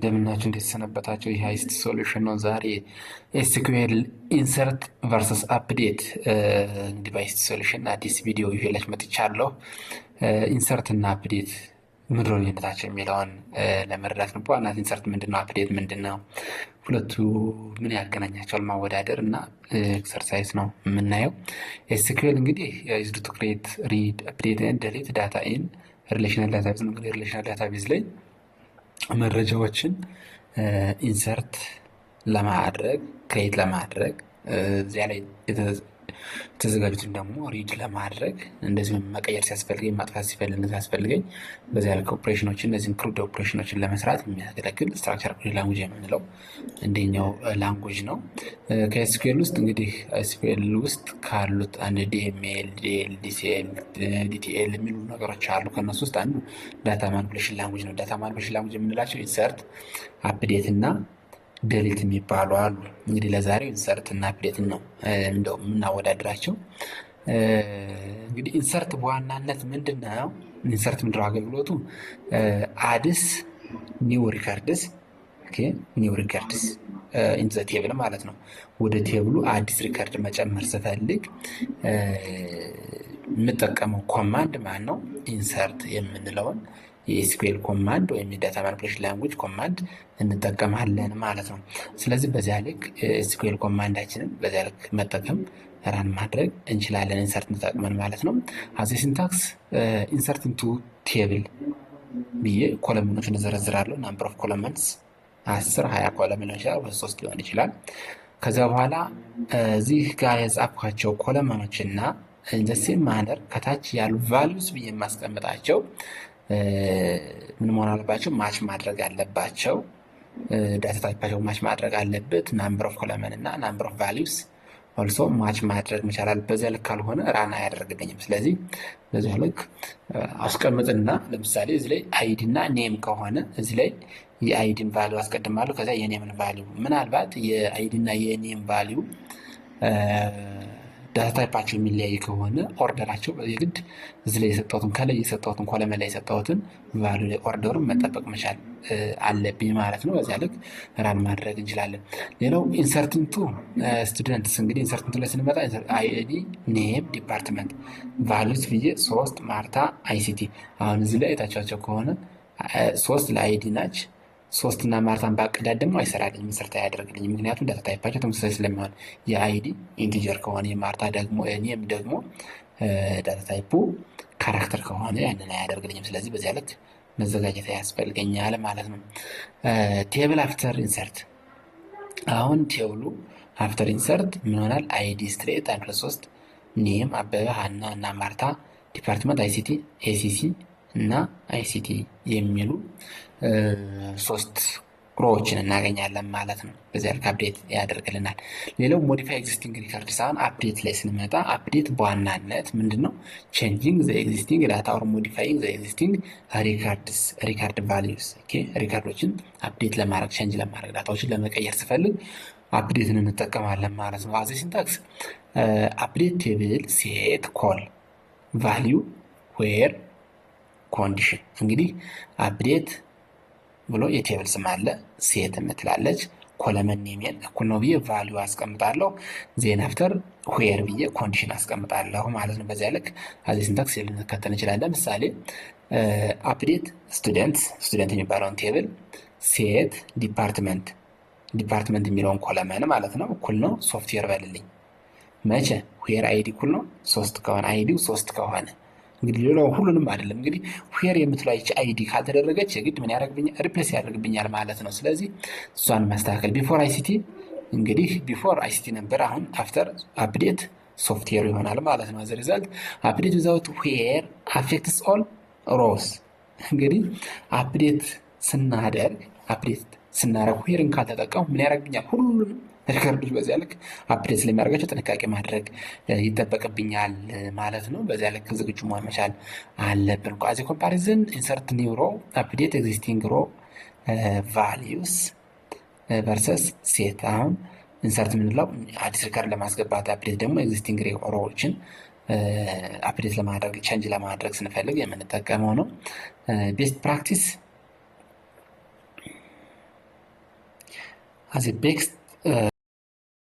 እንደምናችሁ እንዴት ሰነበታችሁ? ይህ አይሲቲ ሶሉሽን ነው። ዛሬ ኤስኪዩኤል ኢንሰርት ቨርሰስ አፕዴት እንግዲህ በአይሲቲ ሶሉሽን አዲስ ቪዲዮ ይዤላችሁ መጥቻለሁ። ኢንሰርት እና አፕዴት ምንድን ነው ልዩነታቸው የሚለውን ለመረዳት ነው። በዋናነት ኢንሰርት ምንድን ነው፣ አፕዴት ምንድን ነው፣ ሁለቱ ምን ያገናኛቸዋል ማወዳደር እና ኤክሰርሳይዝ ነው የምናየው። ኤስኪዩኤል እንግዲህ ዩዝድ ቱ ክሬት ሪድ አፕዴት ኤንድ ዲሊት ዳታ ኢን ሪሌሽናል ዳታቤዝ ነው። እንግዲህ ሪሌሽናል ዳታቤዝ ላይ መረጃዎችን ኢንሰርት ለማድረግ ክሬት ለማድረግ እዚያ ላይ የተዘጋጁትን ደግሞ ሪድ ለማድረግ እንደዚሁም መቀየር ሲያስፈልገኝ ማጥፋት ሲያስፈልገኝ በዚያ ልክ ኦፕሬሽኖችን እነዚህን ክሩድ ኦፕሬሽኖችን ለመስራት የሚያገለግል ስትራክቸር ላንጉጅ የምንለው እንደኛው ላንጉጅ ነው። ከኤስኪዩኤል ውስጥ እንግዲህ ኤስኪዩኤል ውስጥ ካሉት አንድ ዲኤምኤል፣ ዲኤል፣ ዲሲኤል፣ ዲቲኤል የሚሉ ነገሮች አሉ። ከነሱ ውስጥ አንዱ ዳታ ማኒፑሌሽን ላንጉጅ ነው። ዳታ ማኒፑሌሽን ላንጉጅ የምንላቸው ኢንሰርት፣ አፕዴት እና ዴሊት የሚባሉ አሉ። እንግዲህ ለዛሬው ኢንሰርት እና አፕዴት ነው እንደው የምናወዳድራቸው። እንግዲህ ኢንሰርት በዋናነት ምንድን ነው? ኢንሰርት ምንድን ነው አገልግሎቱ? አድስ ኒው ሪከርድስ ኒው ሪከርድስ ኢን ዘ ቴብል ማለት ነው። ወደ ቴብሉ አዲስ ሪከርድ መጨመር ስፈልግ የምጠቀመው ኮማንድ ማን ነው? ኢንሰርት የምንለውን የኤስኪዩኤል ኮማንድ ወይም የዳታ ማኒፑሌሽን ላንጉጅ ኮማንድ እንጠቀማለን ማለት ነው። ስለዚህ በዚያ ልክ ኤስኪዩኤል ኮማንዳችንን በዚያ ልክ መጠቀም ራን ማድረግ እንችላለን፣ ኢንሰርት እንጠቅመን ማለት ነው። አዚ ሲንታክስ ኢንሰርት ኢንቱ ቴብል ብዬ ኮለመኖችን እዘረዝራለሁ። ናምበር ኦፍ ኮለመንስ 10 20 ኮለመን ሊሆን ይችላል፣ 3 ሊሆን ይችላል። ከዛ በኋላ እዚህ ጋር የጻፍኳቸው ኮለመኖችና እንደዚህ ማነር ከታች ያሉ ቫልዩስ ብዬ የማስቀምጣቸው ምን መሆን አለባቸው? ማች ማድረግ አለባቸው። ዳታ ታይፓቸው ማች ማድረግ አለበት። ናምበር ኦፍ ኮለመን እና ናምበር ኦፍ ቫሊዩስ ኦልሶ ማች ማድረግ መቻል አለበት። በዚያ ልክ ካልሆነ ራን አያደርግልኝም። ስለዚህ በዚያ ልክ አስቀምጥና ለምሳሌ እዚህ ላይ አይዲ እና ኔም ከሆነ እዚህ ላይ የአይዲን ቫሊዩ አስቀድማለሁ። ከዛ የኔምን ቫሊዩ ምናልባት የአይዲ እና የኔም ቫሊዩ ዳታ ታይፓቸው የሚለያይ ከሆነ ኦርደራቸው የግድ እዚህ ላይ የሰጠሁትን ከላይ የሰጠሁትን ኮለመን ላይ የሰጠሁትን ቫልዩ ላይ ኦርደሩን መጠበቅ መቻል አለብኝ ማለት ነው። በዚያ ልክ ራን ማድረግ እንችላለን። ሌላው ኢንሰርት ኢንቱ ስቱደንትስ። እንግዲህ ኢንሰርት ኢንቱ ላይ ስንመጣ አይዲ፣ ኔም፣ ዲፓርትመንት፣ ቫልዩስ ብዬ 3 ማርታ አይሲቲ። አሁን እዚህ ላይ የታቻቸው ከሆነ 3 ለአይዲ ናች። 3 እና ማርታን ባቀዳደም አይሰራልኝም፣ ኢንሰርት አያደርግልኝም። ምክንያቱም ዳታ ታይፓቸው ተመሳሳይ ስለሚሆን የአይዲ ኢንቲጀር ከሆነ የማርታ ደግሞ ኔም ደግሞ ዳታ ታይፑ ካራክተር ከሆነ ያንን አያደርግልኝም። ስለዚህ በዚያ ልክ መዘጋጀት ያስፈልገኛል ማለት ነው። ቴብል አፍተር ኢንሰርት። አሁን ቴብሉ አፍተር ኢንሰርት ምን ሆናል? አይዲ ስትሬት 1+3 ኔም አበበ፣ ሀና እና ማርታ፣ ዲፓርትመንት አይሲቲ፣ ኤሲሲ እና አይሲቲ የሚሉ 3 ሮዎችን እናገኛለን ማለት ነው። በዚያ ልክ አፕዴት ያደርግልናል። ሌላው ሞዲፋይ ኤግዚስቲንግ ሪከርድስ። አሁን አፕዴት ላይ ስንመጣ አፕዴት በዋናነት ምንድን ነው? ቼንጂንግ ዘ ኤግዚስቲንግ ዳታ ኦር ሞዲፋይንግ ዘ ኤግዚስቲንግ ሪከርድስ ሪከርድ ቫሊዩስ። ሪከርዶችን አፕዴት ለማድረግ ቼንጅ ለማድረግ ዳታዎችን ለመቀየር ስፈልግ አፕዴትን እንጠቀማለን ማለት ነው። አዚ ሲንታክስ አፕዴት ቴብል ሴት ኮል ቫሊዩ ዌር ኮንዲሽን። እንግዲህ አፕዴት ብሎ የቴብል ስም አለ፣ ሴት የምትላለች ኮለመን ኔሜን እኩል ነው ብዬ ቫሊዩ አስቀምጣለሁ። ዜን አፍተር ዌር ብዬ ኮንዲሽን አስቀምጣለሁ ማለት ነው። በዚያ ልክ አዚ ሲንታክስ ልንከተል እንችላለን። ለምሳሌ አፕዴት ስቱደንት የሚባለውን ቴብል ሴት ዲፓርትመንት የሚለውን ኮለመን ማለት ነው እኩል ነው ሶፍትዌር በልልኝ። መቼ? ዌር አይዲ እኩል ነው 3 ከሆነ አይዲው 3 ከሆነ እንግዲህ ሌላው ሁሉንም አይደለም። እንግዲህ ዌር የምትላይች አይዲ ካልተደረገች የግድ ምን ያደርግብኛል? ሪፕሌስ ያደርግብኛል ማለት ነው። ስለዚህ እሷን ማስተካከል። ቢፎር አይሲቲ እንግዲህ ቢፎር አይሲቲ ነበር፣ አሁን አፍተር አፕዴት ሶፍትዌር ይሆናል ማለት ነው። አዘ ሪዛልት አፕዴት ዊዛውት ዌር አፌክትስ ኦል ሮስ። እንግዲህ አፕዴት ስናደርግ ዌርን ካልተጠቀሙ ምን ያደርግብኛል? ሁሉንም ሪከርዶች በዚያ ልክ አፕዴት ስለሚያደርጋቸው ጥንቃቄ ማድረግ ይጠበቅብኛል ማለት ነው። በዚያ ልክ ዝግጁ መሆን መቻል አለብን። አዚ ኮምፓሪዝን ኢንሰርት ኒው ሮ አፕዴት ኤግዚስቲንግ ሮ ቫሊዩስ ቨርሰስ ሴት። አሁን ኢንሰርት የምንለው አዲስ ሪከርድ ለማስገባት፣ አፕዴት ደግሞ ኤግዚስቲንግ ሮዎችን አፕዴት ለማድረግ ቼንጅ ለማድረግ ስንፈልግ የምንጠቀመው ነው። ቤስት ፕራክቲስ አዚ ቤክስ